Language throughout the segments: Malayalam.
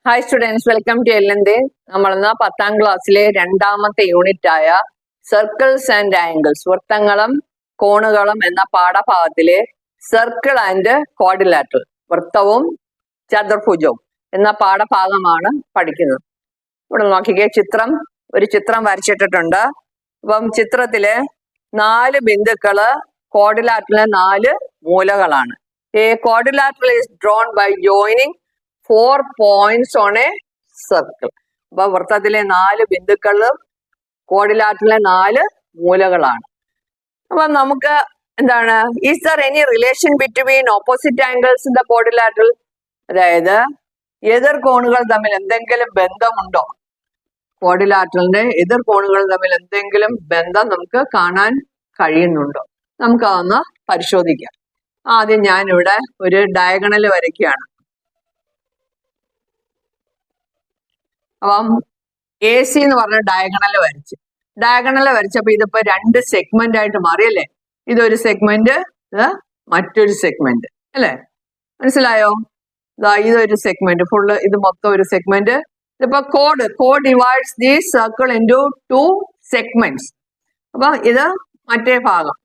Hi students, welcome to LND. നമ്മളിന്ന് 10ാം ക്ലാസ്സിലെ രണ്ടാമത്തെ യൂണിറ്റ് ആയ സർക്കിൾസ് ആൻഡ് ആംഗിൾസ് വൃത്തങ്ങളും കോണുകളും എന്ന പാഠഭാഗത്തിലെ സർക്കിൾ ആൻഡ് ക്വാഡ്രിലാറ്ററൽ വൃത്തവും ചതുർഭുജവും എന്ന പാഠഭാഗമാണ് പഠിക്കുന്നത്. ഇവിടെ നോക്കിക്കേ, ഒരു ചിത്രം വരച്ചിട്ടിട്ടുണ്ട്. അപ്പം ചിത്രത്തില് 4 ബിന്ദുക്കള് ക്വാഡ്രിലാറ്ററലിലെ 4 മൂലകളാണ്. A quadrilateral is drawn by joining 4 points on a circle. അപ്പൊ വൃത്തത്തിലെ 4 ബിന്ദുക്കളും ക്വാഡ്രിലാറ്ററലിലെ 4 മൂലകളാണ്. അപ്പൊ നമുക്ക് എന്താണ്, is there any relation between opposite angles in the quadrilateral? അതായത് എതിർ കോണുകൾ തമ്മിൽ എന്തെങ്കിലും ബന്ധമുണ്ടോ? ക്വാഡ്രിലാറ്ററലിന്റെ എതിർ കോണുകൾ തമ്മിൽ എന്തെങ്കിലും ബന്ധം നമുക്ക് കാണാൻ കഴിയുന്നുണ്ടോ? നമുക്ക് അതൊന്ന് പരിശോധിക്കാം. ആദ്യം ഞാനിവിടെ ഒരു ഡയഗണൽ വരയ്ക്കുകയാണ്. അപ്പം എ സി എന്ന് പറഞ്ഞ ഡയഗണൽ വരച്ചപ്പോ ഇതിപ്പോ 2 സെഗ്മെന്റ് ആയിട്ട് മാറിയല്ലേ? ഇതൊരു സെഗ്മെന്റ്, ഇത് മറ്റൊരു സെഗ്മെന്റ് അല്ലേ? മനസ്സിലായോ? ഇതൊരു സെഗ്മെന്റ് ഫുള്ള്, ഇത് മൊത്തം ഒരു സെഗ്മെന്റ്. ഇതിപ്പോ code divides the circle into 2 segments. അപ്പൊ ഇത് മറ്റേ ഭാഗം.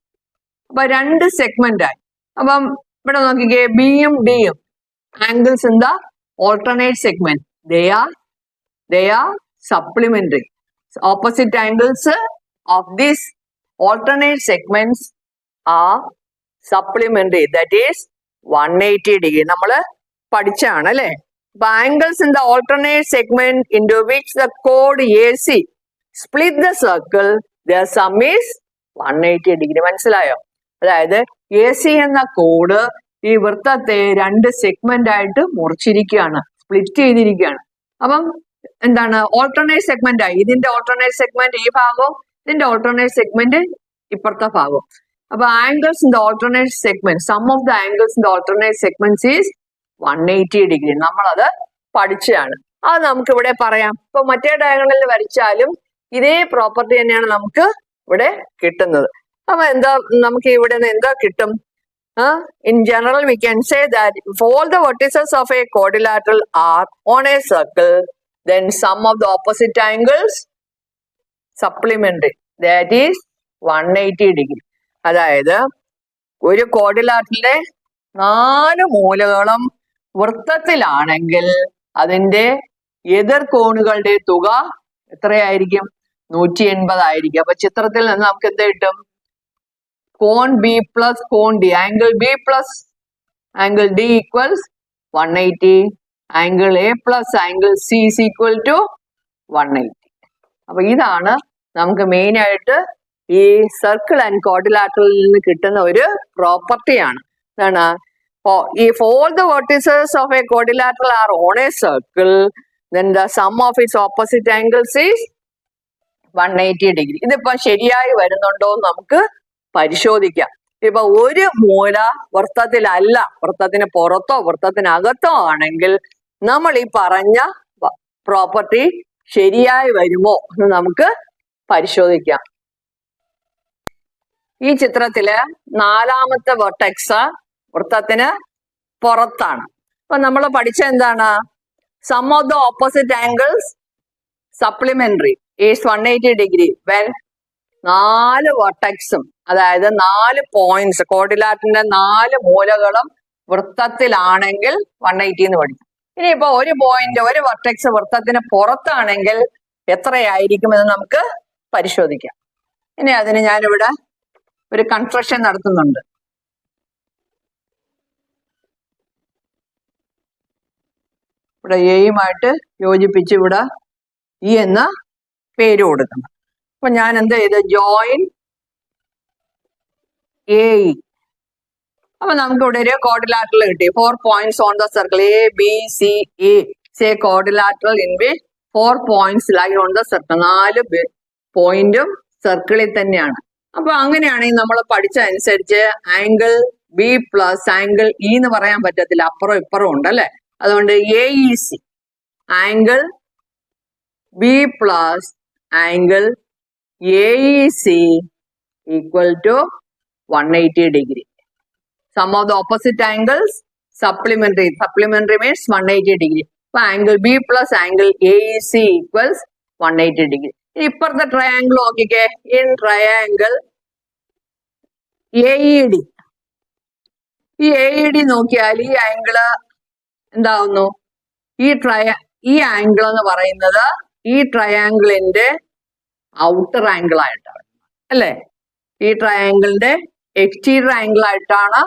അപ്പൊ 2 സെഗ്മെന്റ് ആയി. അപ്പം ഇവിടെ നോക്കിക്കേ, ബിയും ഡിയും angles in the alternate segment. They are supplementary. Opposite angles of these alternate segments are supplementary. That is 180 degree. നമ്മൾ പഠിച്ചാണ് അല്ലേ? അപ്പൊ angles in the alternate segment into which the chord AC split the circle, their sum is 180 degree. മനസ്സിലായോ? അതായത് AC എന്ന കോഡ് ഈ വൃത്തത്തെ 2 സെഗ്മെന്റ് ആയിട്ട് മുറിച്ചിരിക്കുകയാണ്, സ്പ്ലിറ്റ് ചെയ്തിരിക്കുകയാണ്. അപ്പം എന്താണ്, ഓൾട്ടർനേറ്റ് സെഗ്മെന്റ് ആയി. ഇതിന്റെ ഓൾട്ടർനേറ്റ് സെഗ്മെന്റ് ഈ ഭാഗവും ഇതിന്റെ ഓൾട്ടർനേറ്റ് സെഗ്മെന്റ് ഇപ്പുറത്തെ ഭാഗവും. അപ്പൊ angles in the alternate segment, sum of the angles in the alternate segments is 180 degree. നമ്മളത് പഠിച്ചതാണ്. അത് നമുക്ക് ഇവിടെ പറയാം. ഇപ്പൊ മറ്റേ ഡയഗണലിൽ വരച്ചാലും ഇതേ പ്രോപ്പർട്ടി തന്നെയാണ് നമുക്ക് ഇവിടെ കിട്ടുന്നത്. അപ്പൊ എന്താ നമുക്ക് ഇവിടെ നിന്ന് എന്താ കിട്ടും? In general, we can say that if all the vertices of a quadrilateral are on a circle, then sum of the opposite angles supplementary. That is 180 degree. അതായത് ഒരു ക്വാഡ്രിലാറ്ററലിലെ 4 മൂലകളും വൃത്തത്തിലാണെങ്കിൽ അതിന്റെ എതിർ കോണുകളുടെ തുക എത്രയായിരിക്കും? 180 ആയിരിക്കും. അപ്പൊ ചിത്രത്തിൽ നിന്ന് നമുക്ക് എന്ത് കിട്ടും? കോൺ ബി പ്ലസ് കോൺ D, angle B plus angle D equals 180, angle A plus angle C is equal to 180. അപ്പൊ ഇതാണ് നമുക്ക് മെയിൻ ആയിട്ട് ഈ സർക്കിൾ ആൻഡ് ക്വാഡ്രിലാറ്ററലിൽ നിന്ന് കിട്ടുന്ന ഒരു പ്രോപ്പർട്ടിയാണ്. എന്താണ്? if all the vertices of a quadrilateral are on a circle, then the sum of its opposite angles is 180 degree. ഇതിപ്പോ ശരിയായി വരുന്നുണ്ടോ എന്ന് നമുക്ക് പരിശോധിക്കാം. ഇപ്പൊ ഒരു മൂല വൃത്തത്തിലല്ല, വൃത്തത്തിന് പുറത്തോ വൃത്തത്തിനകത്തോ ആണെങ്കിൽ നമ്മൾ ഈ പറഞ്ഞ പ്രോപ്പർട്ടി ശരിയായി വരുമോ എന്ന് നമുക്ക് പരിശോധിക്കാം. ഈ ചിത്രത്തില് 4ാമത്തെ വെർട്ടെക്സ് വൃത്തത്തിന് പുറത്താണ്. അപ്പൊ നമ്മൾ പഠിച്ച എന്താണ്? Sum of the opposite angles supplementary is 180 degree when 4 വെർട്ടെക്സും, അതായത് 4 പോയിന്റ്സ്, ക്വാഡ്രിലാറ്ററലിന്റെ 4 മൂലകളും വൃത്തത്തിലാണെങ്കിൽ 180 എന്ന് പഠിക്കും. ഇനിയിപ്പോ ഒരു പോയിന്റ്, ഒരു വെർട്ടെക്സ് വൃത്തത്തിന് പുറത്താണെങ്കിൽ എത്രയായിരിക്കുമെന്ന് നമുക്ക് പരിശോധിക്കാം. ഇനി അതിന് ഞാനിവിടെ ഒരു കൺസ്ട്രക്ഷൻ നടത്തുന്നുണ്ട്. ഇവിടെ എയുമായിട്ട് യോജിപ്പിച്ച് ഇവിടെ ഇ എന്ന പേര് കൊടുക്കണം. അപ്പൊ ഞാൻ എന്ത് ചെയ്ത്, ജോയിൻ എ ഇ. അപ്പൊ നമുക്ക് ഇവിടെ ഒരു ക്വാഡ്രിലാറ്ററൽ കിട്ടി. 4 points on the circle A, B, C, A. Say quadrilateral in which 4 points lie on the circle. 4 പോയിന്റും സർക്കിളിൽ തന്നെയാണ്. അപ്പൊ അങ്ങനെയാണെങ്കിൽ നമ്മൾ പഠിച്ച അനുസരിച്ച് angle B plus angle E എന്ന് പറയാൻ പറ്റത്തില്ല, അപ്പുറം ഇപ്പുറം ഉണ്ടല്ലേ. അതുകൊണ്ട് A E C, angle B plus angle AEC equal to 180 degree. Sum of the opposite angles supplementary. Supplementary means 180 degree. അപ്പൊ angle B plus angle A E C equals 180 degree. ഇപ്പുറത്തെ ട്രയാങ്കിൾ നോക്കിക്കേ. In triangle A E D, ഈ എ ഇ ഡി നോക്കിയാൽ ഈ ആംഗിള് എന്താവുന്നു? ഈ ആംഗിൾ എന്ന് പറയുന്നത് ഈ ട്രയാങ്കിളിന്റെ ഔട്ടർ ആംഗിൾ ആയിട്ടാണ് അല്ലേ? ഈ ട്രയാങ്കിളിന്റെ എക്സ്റ്റീരിയർ ആംഗിൾ ആയിട്ടാണ്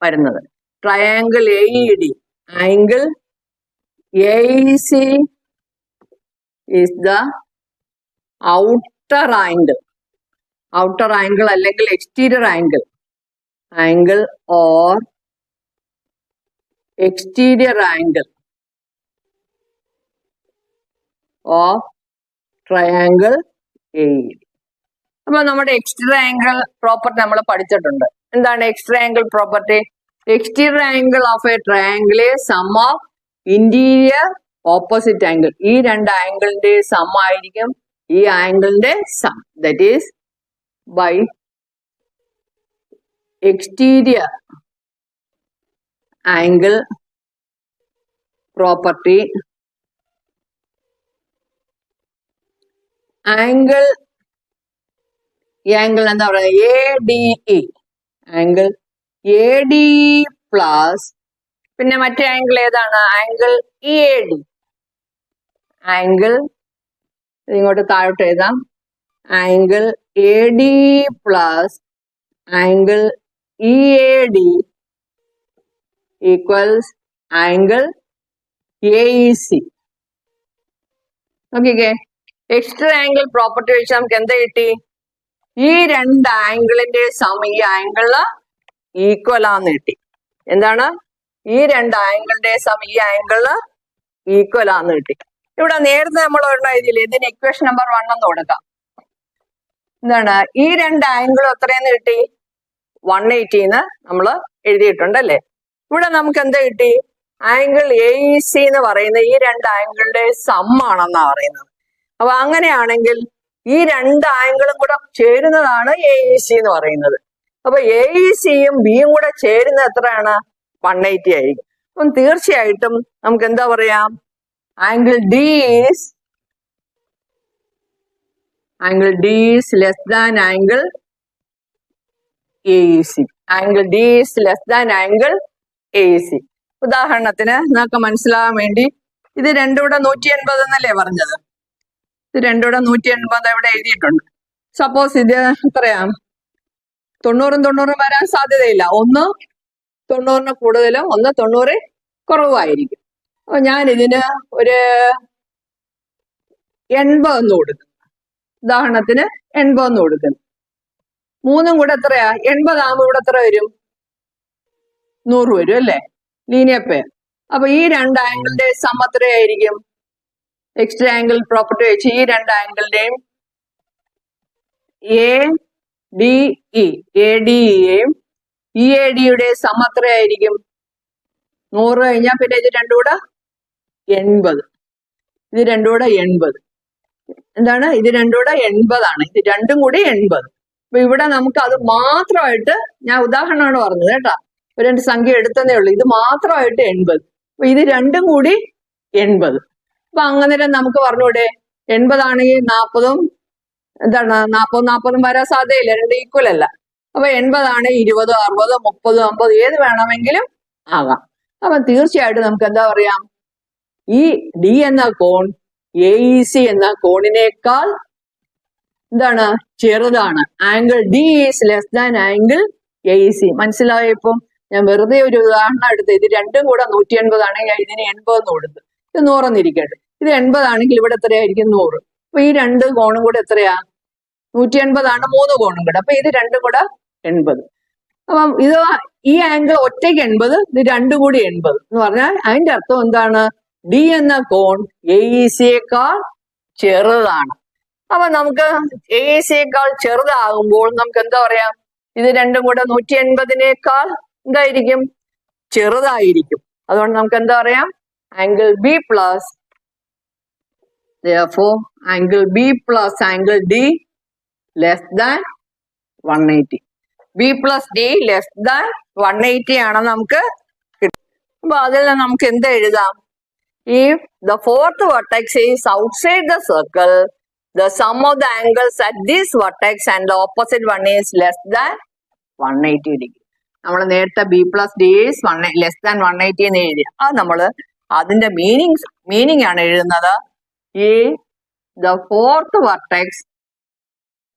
വരുന്നത്. Triangle A E D angle A E C is the outer angle. Outer angle അല്ലെങ്കിൽ exterior angle or exterior angle of triangle AED. അപ്പൊ നമ്മുടെ എക്സ്റ്റീരിയർ ആംഗിൾ പ്രോപ്പർട്ടി നമ്മൾ പഠിച്ചിട്ടുണ്ട്. എന്താണ് exterior angle property? Exterior angle of a triangle sum of interior opposite angle. ഈ രണ്ട് ആംഗിളിന്റെ സം ആയിരിക്കും ഈ ആംഗിളിന്റെ sum. That is by exterior angle property, angle ഈ ആംഗിൾ എന്താ പറയുക? ADE ആംഗിൾ ADE പ്ലസ് പിന്നെ മറ്റേ ആംഗിൾ ഏതാണ്? Angle EAD. ആംഗിൾ ഇങ്ങോട്ട് താഴോട്ട് എഴുതാം. Angle ADE plus angle EAD equals angle AEC. നോക്കിക്കേ, എക്സ്റ്റീരിയർ ആംഗിൾ പ്രോപ്പർട്ടി വെച്ച് നമുക്ക് എന്താ കിട്ടി? ഈ രണ്ട് ആംഗിളിന്റെ സം ഈ ആംഗിളിന് ഈക്വൽ ആന്ന് കിട്ടി. എന്താണ്? ഈ രണ്ട് ആംഗിളിന്റെ സം ഈ ആംഗിളിന് ഈക്വൽ ആന്ന് കിട്ടി. ഇവിടെ നേരത്തെ നമ്മൾ ഒരെണ്ണം എഴുതിയില്ലേ? ഇതിന് ഇക്വേഷൻ നമ്പർ 1 എന്ന് കൊടുക്കാം. എന്താണ്? ഈ രണ്ട് ആംഗിളും എത്രയെന്ന് കിട്ടി? 180 നമ്മൾ എഴുതിയിട്ടുണ്ടല്ലേ? ഇവിടെ നമുക്ക് എന്താ കിട്ടി? ആംഗിൾ AEC എന്ന് പറയുന്ന ഈ രണ്ട് ആംഗിളിന്റെ സം ആണെന്നാ പറയുന്നത്. അപ്പൊ അങ്ങനെയാണെങ്കിൽ ഈ രണ്ട് ആംഗിളും കൂടെ ചേരുന്നതാണ് AEC എന്ന് പറയുന്നത്. അപ്പൊ AECയും ബിയും കൂടെ ചേരുന്നത് എത്രയാണ്? 180 ആയിരിക്കും. അപ്പം തീർച്ചയായിട്ടും നമുക്ക് എന്താ പറയാം? Angle D is less than angle AEC. Angle D is less than angle AEC. ഉദാഹരണത്തിന് നിങ്ങൾക്ക് മനസ്സിലാകാൻ വേണ്ടി ഇത് രണ്ടും കൂടെ 180 എന്നല്ലേ പറഞ്ഞത്? ഇത് രണ്ടും കൂടെ 180 ഇവിടെ എഴുതിയിട്ടുണ്ട്. സപ്പോസ് ഇത് എത്രയാ? 90 വരാൻ സാധ്യതയില്ല. ഒന്ന് 90 കൂടുതലും ഒന്ന് 90 കുറവായിരിക്കും. അപ്പൊ ഞാൻ ഇതിന് ഒരു 80 എന്ന് കൊടുക്കുന്നു. ഉദാഹരണത്തിന് 80 എന്ന് കൊടുക്കുന്നു. മൂന്നും കൂടെ എത്രയാ? 80 ആകുമ്പോൾ ഇവിടെ എത്ര വരും? 100 വരും അല്ലേ? Linear pair. അപ്പൊ ഈ രണ്ട് ആംഗിളിന്റെ സം എത്രയായിരിക്കും? എക്സ്റ്റീരിയർ ആംഗിൾ പ്രോപ്പർട്ടി വെച്ച് ഈ രണ്ട് ആംഗിളിന്റെയും ADEയും EADയുടെ സം എത്രയായിരിക്കും? 100 കഴിഞ്ഞാൽ പിന്നെ ഇത് രണ്ടും കൂടെ 80. ഇത് രണ്ടും കൂടെ 80. എന്താണ്? ഇത് രണ്ടും കൂടെ 80 ആണ്. ഇത് രണ്ടും കൂടി 80. അപ്പൊ ഇവിടെ നമുക്ക് അത് മാത്രമായിട്ട്, ഞാൻ ഉദാഹരണമാണ് പറഞ്ഞത് കേട്ടാ, ഒരു രണ്ട് സംഖ്യ എടുത്തതേ ഉള്ളൂ. ഇത് മാത്രമായിട്ട് 80. അപ്പൊ ഇത് രണ്ടും കൂടി 80. അപ്പൊ അങ്ങനെ നമുക്ക് പറഞ്ഞൂടെ? 80 ആണെങ്കിൽ 40ഉം എന്താണ്? 40 വരാൻ സാധ്യതയില്ല, രണ്ട് ഈക്വൽ അല്ല. അപ്പൊ 80 ആണെങ്കിൽ 20, 60, 30, 50 ഏത് വേണമെങ്കിലും ആകാം. അപ്പൊ തീർച്ചയായിട്ടും നമുക്ക് എന്താ പറയാം? ഈ D എന്ന കോൺ AEC എന്ന കോണിനേക്കാൾ എന്താണ്? ചെറുതാണ്. Angle D is less than angle AEC. മനസ്സിലായോ? ഇപ്പം ഞാൻ വെറുതെ ഒരു ഉദാഹരണം എടുത്ത്, ഇത് രണ്ടും കൂടെ 180 ആണെങ്കിൽ ഇതിന് 80 എന്ന് കൊടുത്തു. ഇത് 100 എന്നിരിക്കട്ടെ. ഇത് 80 ആണെങ്കിൽ ഇവിടെ എത്രയായിരിക്കും? 100. അപ്പൊ ഈ രണ്ട് കോണും കൂടെ എത്രയാ? 180 ആണ് 3 കോണും കൂടെ. അപ്പൊ ഇത് രണ്ടും കൂടെ 80. അപ്പം ഇത് ഈ ആംഗിൾ ഒറ്റയ്ക്ക് 80, ഇത് രണ്ടും കൂടി 80 എന്ന് പറഞ്ഞാൽ അതിന്റെ അർത്ഥം എന്താണ്? D എന്ന കോൺ AECയേക്കാൾ ചെറുതാണ്. അപ്പൊ നമുക്ക് AECയേക്കാൾ ചെറുതാകുമ്പോൾ നമുക്ക് എന്താ പറയാം? ഇത് രണ്ടും കൂടെ 180നേക്കാൾ എന്തായിരിക്കും? ചെറുതായിരിക്കും. അതുകൊണ്ട് നമുക്ക് എന്താ പറയാം? Angle B plus therefore angle B plus angle D less than 180. B plus D less than 180 ആണ് നമുക്ക് കിട്ടും. അപ്പൊ അതിൽ നമുക്ക് എന്താ എഴുതാം? If the fourth vertex is outside the circle, the sum of the angles at this vertex and the opposite one is less than 180 degree. നമ്മൾ നേരത്തെ B plus D is less than 180 എന്ന് എഴുതി. അത് നമ്മൾ അതിന്റെ മീനിങ് ആണ് എഴുതുന്നത്. ഈ the fourth vertex,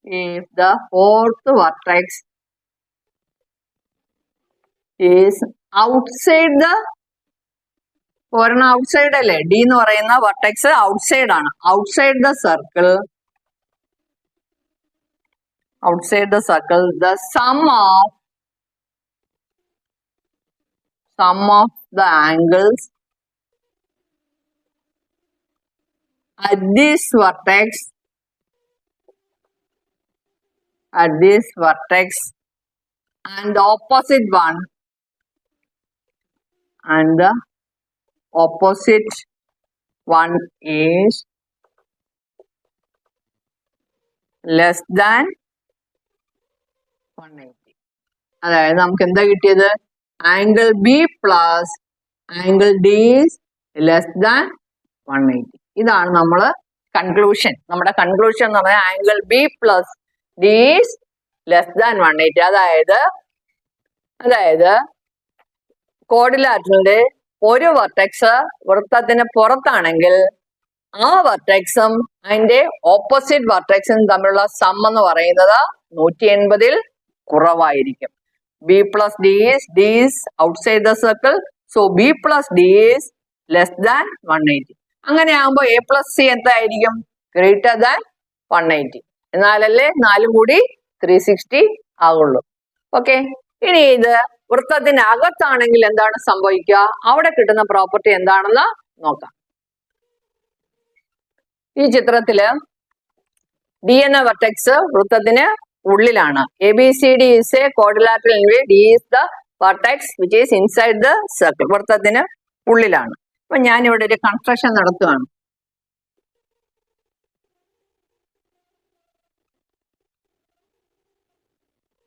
if the fourth vertex is outside the ഒരെണ്ണം ഔട്ട്സൈഡ് അല്ലേ, ഡി എന്ന് പറയുന്ന വെർട്ടെക്സ് ഔട്ട്സൈഡ് ആണ്, outside the circle, outside the circle, the sum of the angles at this vertex and the opposite one is less than 180. അതായത് നമുക്ക് എന്താ കിട്ടിയത്? Angle B plus angle D is less than 180. ഇതാണ് നമ്മള് കൺക്ലൂഷൻ. നമ്മുടെ കൺക്ലൂഷൻ എന്ന് പറഞ്ഞാൽ angle B plus D is less than 180. അതായത് കോർഡിലാറ്ററലിന്റെ ഒരു വെർട്ടെക്സ് വൃത്തത്തിന് പുറത്താണെങ്കിൽ ആ വെർട്ടെക്സും അതിന്റെ ഓപ്പോസിറ്റ് വെർട്ടെക്സും തമ്മിലുള്ള സം എന്ന് പറയുന്നത് 180 കുറവായിരിക്കും. B plus D is outside the circle, so B plus D is less than 180. അങ്ങനെ ആകുമ്പോൾ എ പ്ലസ് സി എന്തായിരിക്കും? Greater than 180. എന്നാലല്ലേ 4 കൂടി 360 ആകുള്ളൂ. ഓക്കെ, ഇനി ഇത് വൃത്തത്തിനകത്താണെങ്കിൽ എന്താണ് സംഭവിക്കുക? അവിടെ കിട്ടുന്ന പ്രോപ്പർട്ടി എന്താണെന്ന് നോക്കാം. ഈ ചിത്രത്തില് ഡി എന്ന വെർട്ടെക്സ് വൃത്തത്തിന് ഉള്ളിലാണ്. A B C D is a quadrilateral in D is the vertex which is inside the circle. വൃത്തത്തിന് ഉള്ളിലാണ്. അപ്പൊ ഞാനിവിടെ ഒരു കൺസ്ട്രക്ഷൻ നടത്തുകയാണ്.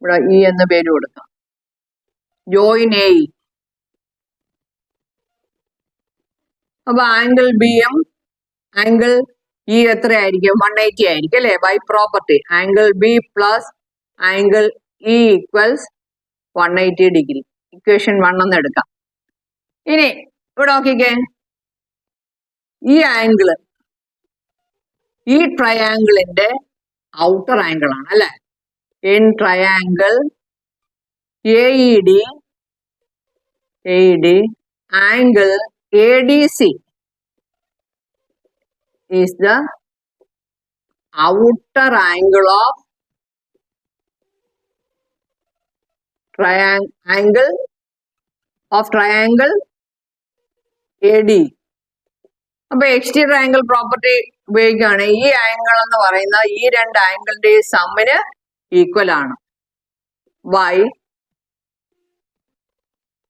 ഇവിടെ ഇ എന്ന പേര് കൊടുക്കാം. Join A. അപ്പൊ ആംഗിൾ ബിയും ആംഗിൾ ഇ എത്രയായിരിക്കും? 180 ആയിരിക്കും അല്ലെ? By property angle B plus angle E equals 180 degree. Equation 1 എന്ന് എടുക്കാം. ഇനി ഇവിടെ നോക്കിക്കേ, ഈ ആംഗിള് ഈ ട്രയാംഗിളിന്റെ ഔട്ടർ ആംഗിൾ ആണ് അല്ലെ? In triangle AED angle ADC is the outer angle of triangle AD. അപ്പൊ എക്സ്റ്റീരിയർ ആംഗിൾ പ്രോപ്പർട്ടി ഉപയോഗിക്കുകയാണ്. ഈ ആംഗിൾ എന്ന് പറയുന്ന ഈ രണ്ട് ആംഗിളിന്റെ സമ്മിന് ഈക്വൽ ആണ്. By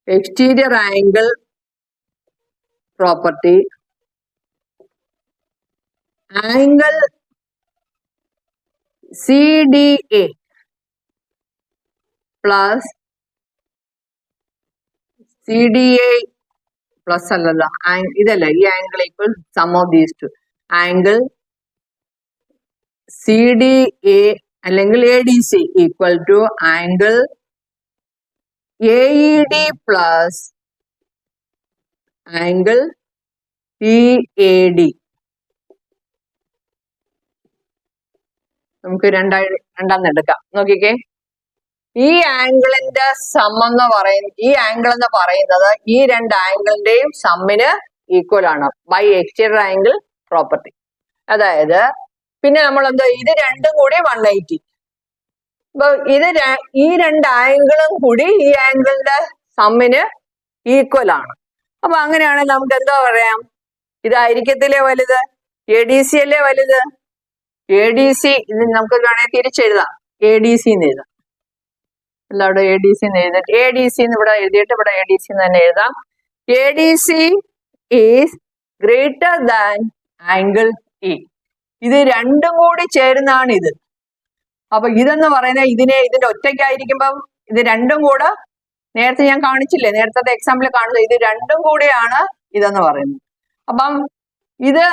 exterior angle property angle CDA plus CDA plus allala idalla ee angle equal sum of these two angle CDA അല്ലെങ്കിൽ ADC equal to angle AED plus angle EAD. നമുക്ക് രണ്ടാം എടുക്കാം. നോക്കിക്കേ, ഈ ആംഗിളിന്റെ സം എന്ന് പറയുന്നത്, ഈ ആംഗിൾ എന്ന് പറയുന്നത് ഈ രണ്ട് ആംഗിളിന്റെയും സമ്മിന് ഈക്വൽ ആണ് ബൈ എക്സ്റ്റീരിയർ ആംഗിൾ പ്രോപ്പർട്ടി. അതായത് പിന്നെ നമ്മൾ എന്താ, ഇത് രണ്ടും കൂടി 180. അപ്പൊ ഈ രണ്ട് ആംഗിളും കൂടി ഈ ആംഗിളിന്റെ സമ്മിന് ഈക്വൽ ആണ്. അപ്പൊ അങ്ങനെയാണെങ്കിൽ നമുക്ക് എന്താ പറയാം? ഇതായിരിക്കത്തില്ലേ വലുത്? ADC അല്ലേ വലുത്? ADC ഇത് നമുക്ക് വേണമെങ്കിൽ തിരിച്ചെഴുതാം. ADC എന്ന് എഴുതാം. എല്ലാവിടെ ADC എന്ന് എഴുതാം. ADC എന്ന് ഇവിടെ എഴുതിയിട്ട് ഇവിടെ ADC എന്ന് തന്നെ എഴുതാം. ADC is greater than angle E. ഇത് രണ്ടും കൂടി ചേരുന്നതാണ് ഇത്. അപ്പൊ ഇതെന്ന് പറയുന്നത് ഇതിന്റെ ഒറ്റയ്ക്കായിരിക്കുമ്പം ഇത് രണ്ടും കൂടെ, നേരത്തെ ഞാൻ കാണിച്ചില്ലേ, നേരത്തെ എക്സാമ്പിൾ കാണിച്ചത്, ഇത് രണ്ടും കൂടിയാണ് ഇതെന്ന് പറയുന്നത്. അപ്പം ഇത്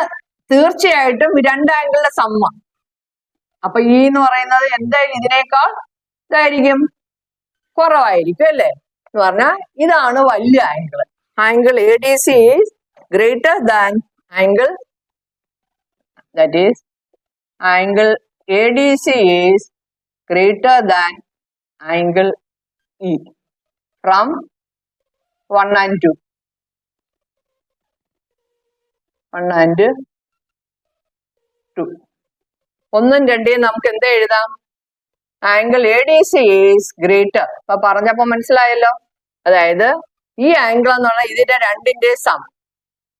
തീർച്ചയായിട്ടും രണ്ട് ആംഗിളിന്റെ സമ്മ. അപ്പൊ ഈ എന്ന് പറയുന്നത് എന്തായാലും ഇതിനേക്കാൾ ഇതായിരിക്കും, കുറവായിരിക്കും അല്ലേ? എന്ന് പറഞ്ഞാൽ ഇതാണ് വലിയ angle. Angle ADC is greater than angle, that is angle ADC is greater than angle E from 1 and 2. 1 and 2. ഒന്നും രണ്ടേയും നമുക്ക് എന്താ എഴുതാം? Angle ADC is greater. അപ്പൊ പറഞ്ഞപ്പോ മനസ്സിലായല്ലോ. അതായത് ഈ ആംഗിൾ എന്ന് പറഞ്ഞാൽ ഇതിന്റെ രണ്ടിന്റെ സം.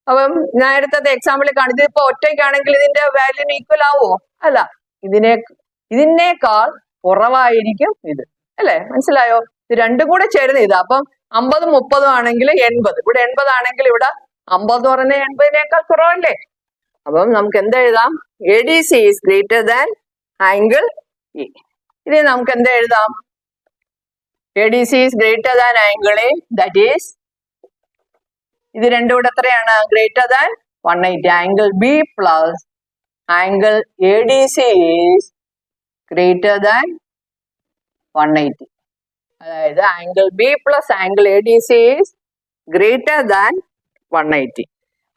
അപ്പം നേരത്തെ എക്സാമ്പിൾ കാണിച്ചത് ഇപ്പൊ ഒറ്റയ്ക്കാണെങ്കിൽ ഇതിന്റെ വാല്യൂന് ഈക്വൽ ആവുമോ? അല്ല, ഇതിനേക്കാൾ കുറവായിരിക്കും ഇത്, അല്ലെ? മനസ്സിലായോ? ഇത് രണ്ടും കൂടെ ചേരുന്ന ഇത്. അപ്പം 50 30 ആണെങ്കിൽ 80, ഇവിടെ 80 ആണെങ്കിൽ ഇവിടെ 50 എന്ന് പറയുന്നത് 80-നേക്കാൾ കുറവല്ലേ? അപ്പം നമുക്ക് എന്താ എഴുതാം? ADC is greater than angle E. ഇനി നമുക്ക് എന്താ എഴുതാം? ADC is greater than angle A, that is ഇത് രണ്ടും കൂടെ എത്രയാണ്? greater than 180. angle B plus angle ADC is greater than 180. അതായത് angle B plus angle ADC is greater than 180.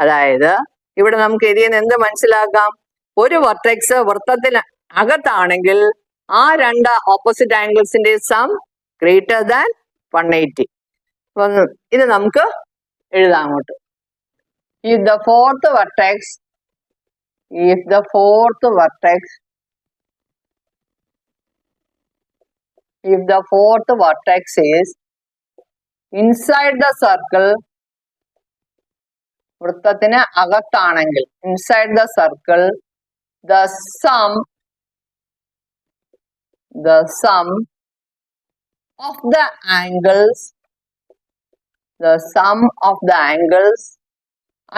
അതായത് ഇവിടെ നമുക്ക് ഇതിൽ നിന്ന് എന്ത് മനസ്സിലാക്കാം? ഒരു വെർട്ടെക്സ് വൃത്തത്തിന് അകത്താണെങ്കിൽ ആ രണ്ട് ഓപ്പോസിറ്റ് ആംഗിൾസിന്റെ സം ഗ്രേറ്റർ ദാൻ 180. ഇത് നമുക്ക് എഴുതാം അങ്ങോട്ട്. if the fourth vertex is inside the circle, വൃത്തത്തിന് അകത്താണെങ്കിൽ inside the circle, the sum of the angles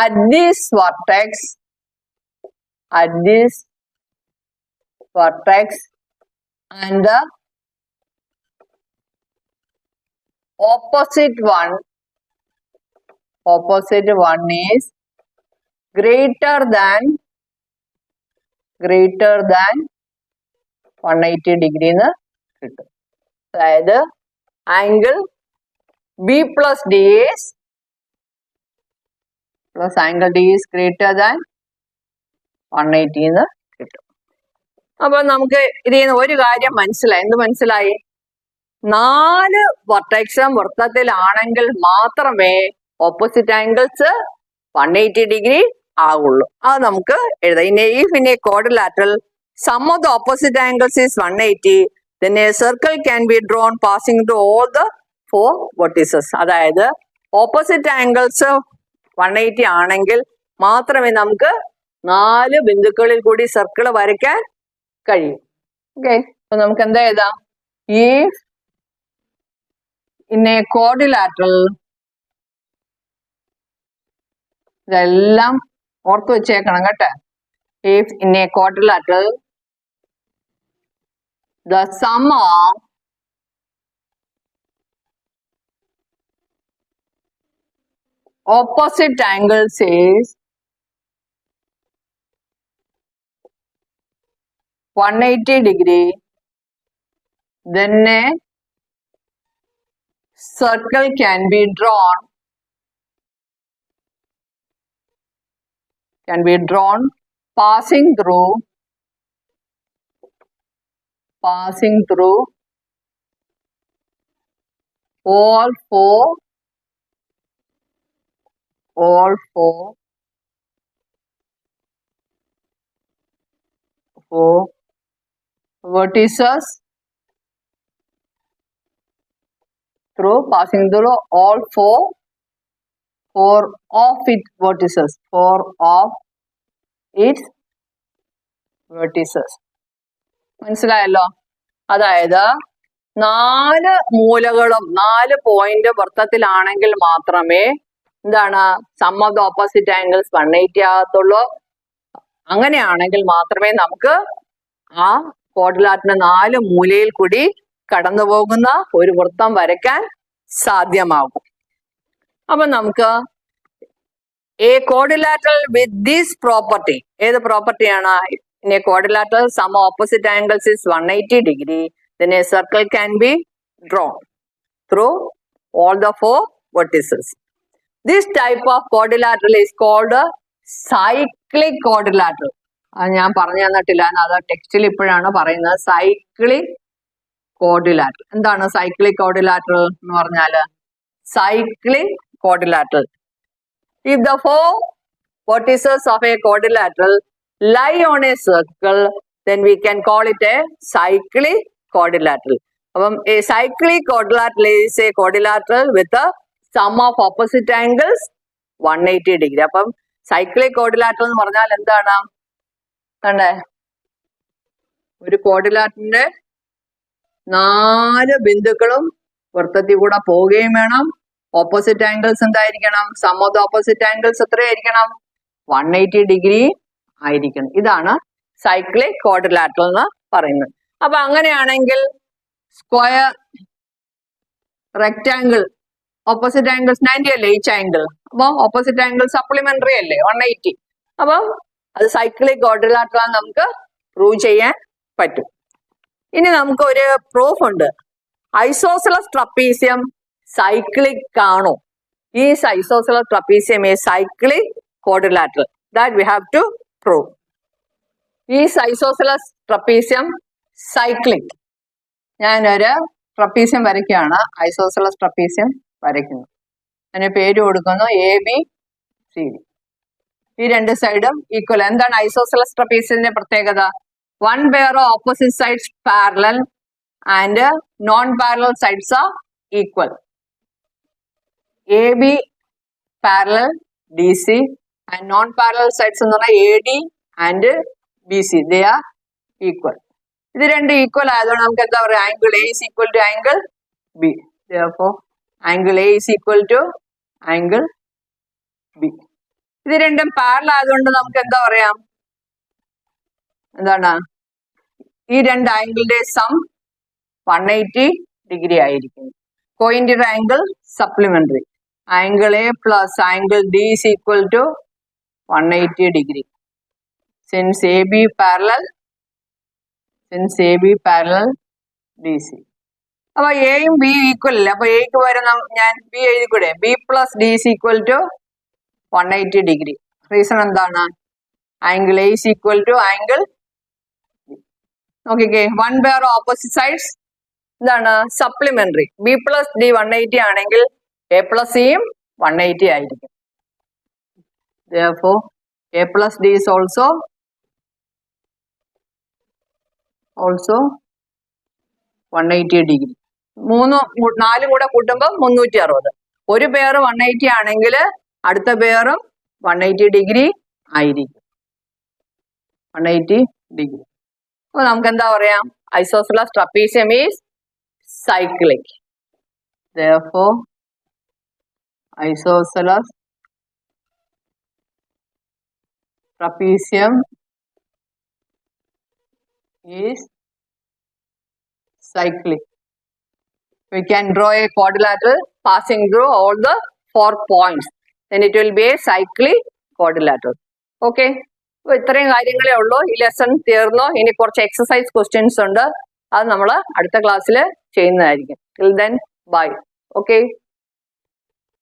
at this vertex and the opposite one is greater than 180 degree എന്ന് കിട്ടും. അതായത് angle B plus D is greater than 180 എന്ന് കിട്ടും. അപ്പൊ നമുക്ക് ഇതിൽ നിന്ന് ഒരു കാര്യം മനസ്സിലായി. എന്ത് മനസ്സിലായി? 4 വെർട്ടെക്സും വൃത്തത്തിലാണെങ്കിൽ മാത്രമേ ഓപ്പോസിറ്റ് ആംഗിൾസ് 180 ഡിഗ്രി ആകുള്ളൂ. അത് നമുക്ക് എഴുതാം. if in a quadrilateral sum of the opposite angles is 180, then a circle can be drawn passing through all the 4 vertices. അതായത് ഓപ്പോസിറ്റ് ആംഗിൾസ് 180 ആണെങ്കിൽ മാത്രമേ നമുക്ക് 4 ബിന്ദുക്കളിൽ കൂടി സർക്കിൾ വരയ്ക്കാൻ കഴിയും. ഓക്കെ, അപ്പൊ നമുക്ക് എന്താ എഴുതാം? if in a quadrilateral, ഇതെല്ലാം ഓർത്ത് വെച്ചേക്കണം കേട്ടോ. if in a quadrilateral the sum of opposite angles is 180 degree, then a circle can be drawn passing through all four vertices, passing through all four of its vertices. മനസ്സിലായല്ലോ? അതായത് 4 മൂലകളും 4 പോയിന്റ് വൃത്തത്തിലാണെങ്കിൽ മാത്രമേ എന്താണ് sum of the opposite angles 180 ആകത്തുള്ളൂ. അങ്ങനെയാണെങ്കിൽ മാത്രമേ നമുക്ക് ആ ക്വാഡ്രിലാറ്ററിന്റെ 4 മൂലയിൽ കൂടി കടന്നു പോകുന്ന ഒരു വൃത്തം വരയ്ക്കാൻ സാധ്യമാകും. അപ്പൊ നമുക്ക് A quadrilateral with this property. ഏത് property ആണ്? In a quadrilateral, sum of opposite angles is 180 degree. Then a circle can be drawn through all the four vertices. This type of quadrilateral is called a cyclic quadrilateral. അത് ഞാൻ പറഞ്ഞു തന്നിട്ടില്ല, അത് ടെക്സ്റ്റിൽ ഇപ്പോഴാണ് പറയുന്നത്. Cyclic quadrilateral. എന്താണ് സൈക്ലിക് quadrilateral എന്ന് പറഞ്ഞാൽ? Cyclic quadrilateral. If the four vertices of a quadrilateral lie on a circle, then we can call it a cyclic quadrilateral. A cyclic quadrilateral is a quadrilateral with a sum of opposite angles 180 degree. അപ്പം cyclic quadrilateral എന്ന് പറഞ്ഞാൽ എന്താണ്? കണ്ടേ, ഒരു ക്വാഡ്രിലാറ്ററിന്റെ 4 ബിന്ദുക്കളും വൃത്തത്തിൽ കൂടെ പോവുകയും വേണം. ഓപ്പോസിറ്റ് ആംഗിൾസ് എന്തായിരിക്കണം? Sum of the opposite angles എത്രയായിരിക്കണം? 180 ഡിഗ്രി ആയിരിക്കണം. ഇതാണ് സൈക്ലിക് ക്വാഡ്രിലാറ്ററൽ എന്ന് പറയുന്നത്. അപ്പൊ അങ്ങനെയാണെങ്കിൽ സ്ക്വയർ, റെക്ടാംഗിൾ, ഓപ്പോസിറ്റ് ആംഗിൾസ് 90 അല്ലേ ഈച്ച് ആംഗിൾ? അപ്പൊ ഓപ്പോസിറ്റ് ആംഗിൾ സപ്ലിമെന്ററി അല്ലേ 180. അപ്പം അത് സൈക്ലിക് ക്വാഡ്രിലാറ്ററൽ നമുക്ക് പ്രൂവ് ചെയ്യാൻ പറ്റും. ഇനി നമുക്ക് ഒരു പ്രൂഫ് ഉണ്ട്. ഐസോസെലസ് ട്രപ്പീസിയം സൈക്ലിക് ആണോ? Is isosceles trapezium A cyclic quadrilateral? That we have to prove. Is isosceles trapezium cyclic? ഞാനൊരു ട്രപ്പീസിയം വരയ്ക്കുകയാണ്. ഐസോസെലസ് ട്രപ്പീസിയം വരയ്ക്കുന്നു. അതിന് പേര് കൊടുക്കുന്നു ABCD. ഈ 2 സൈഡും ഈക്വൽ. എന്താണ് ഐസോസെലസ് ട്രപ്പീസിയത്തിന്റെ പ്രത്യേകത? 1 pair of opposite sides parallel and non-parallel sides are equal. AB parallel DC and non-parallel sides എന്ന് പറഞ്ഞാൽ AD and BC, they are equal. ഇത് 2 ഈക്വൽ ആയതുകൊണ്ട് നമുക്ക് എന്താ പറയുക? Angle A is equal to angle B. Therefore, angle A is equal to angle B. ഇത് 2 പാരലൽ ആയതുകൊണ്ട് നമുക്ക് എന്താ പറയാം? എന്താണ്? ഈ 2 ആംഗിളിന്റെ സം 180 ഡിഗ്രി ആയിരിക്കും. Coincident angle supplementary. Angle A plus angle D is equal to 180 degree. Since AB parallel DC. അപ്പൊ എയും ബി ഈക്വൽ അല്ല. അപ്പൊ എക്ക് പകരം ഞാൻ ബി എഴുതിക്കൂടെ? B plus D is equal to 180 degree. Reason എന്താണ്? Angle A is equal to angle B. നോക്കിക്കേ, 1 pair of opposite sides എന്താണ്? സപ്ലിമെന്ററി. B plus D 180 ആണെങ്കിൽ A plus Cയും 180 ആയിരിക്കും. Therefore, A plus D is also 180 degree. 4 കൂടെ കൂട്ടുമ്പോൾ 360. ഒരു പെയർ 180 ആണെങ്കിൽ അടുത്ത പെയറും 180 ഡിഗ്രി ആയിരിക്കും. 180 ഡിഗ്രി. അപ്പൊ നമുക്ക് എന്താ പറയാം? Isosceles trapezium is cyclic. Therefore, isosceles trapezium is cyclic. We can draw a quadrilateral passing through all the 4 points. Then it will be a cyclic quadrilateral. Okay. അപ്പോൾ ഇത്രയും കാര്യങ്ങളേ ഉള്ളൂ. ഈ ലെസൺ തീർന്നു. ഇനി കുറച്ച് എക്സസൈസ് ക്വസ്റ്റ്യൻസ് ഉണ്ട്. അത് നമ്മൾ അടുത്ത ക്ലാസ്സിൽ ചെയ്യുന്നതായിരിക്കും. Till then, bye. Okay.